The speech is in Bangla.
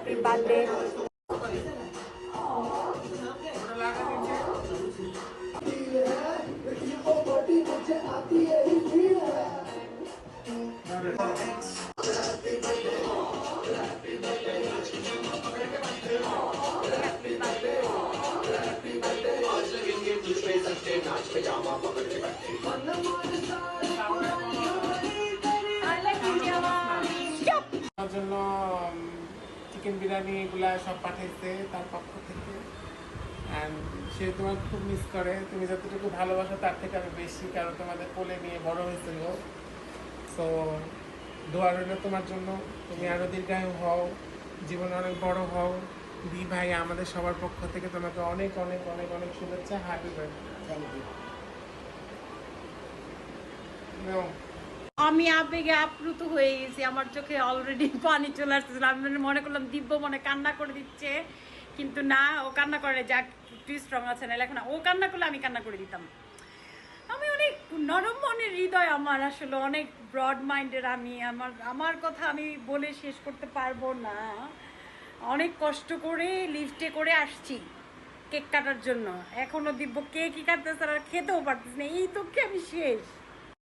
Happy birthday. জন্য চিকেন বিরিয়ানি এগুলা সব পাঠাইছে তার পক্ষ থেকে। অ্যান্ড সে তোমার খুব মিস করে, তুমি যতটুকু ভালোবাসো তার থেকে আরো বেশি, কারণ তোমাদের কোলে নিয়ে বড় হয়েছিল। সো দোয়া রইল তোমার জন্য, তুমি আরো দীর্ঘায়ু হও, জীবনে অনেক বড় হও। দি ভাই আমাদের সবার পক্ষ থেকে তোমাকে অনেক অনেক অনেক অনেক শুভেচ্ছা। Happy birthday. Thank you. আমি আবেগে আপ্লুত হয়ে গেছি, আমার চোখে অলরেডি পানি চলে আসতেছিল। আমি মনে করলাম দিব্য মনে কান্না করে দিচ্ছে, কিন্তু না, ও কান্না করে, যাক একটু স্ট্রং আছে, না লেখা না, ও কান্না করলে আমি কান্না করে দিতাম। আমি অনেক নরম মনের হৃদয় আমার, আসলে অনেক ব্রড মাইন্ডের আমি। আমার কথা আমি বলে শেষ করতে পারবো না। অনেক কষ্ট করে লিফটে করে আসছি কেক কাটার জন্য, এখনো দিব্য কেকই কাটতেছে আর খেতেও পারতেছি না, এই দুঃখে আমি শেষ।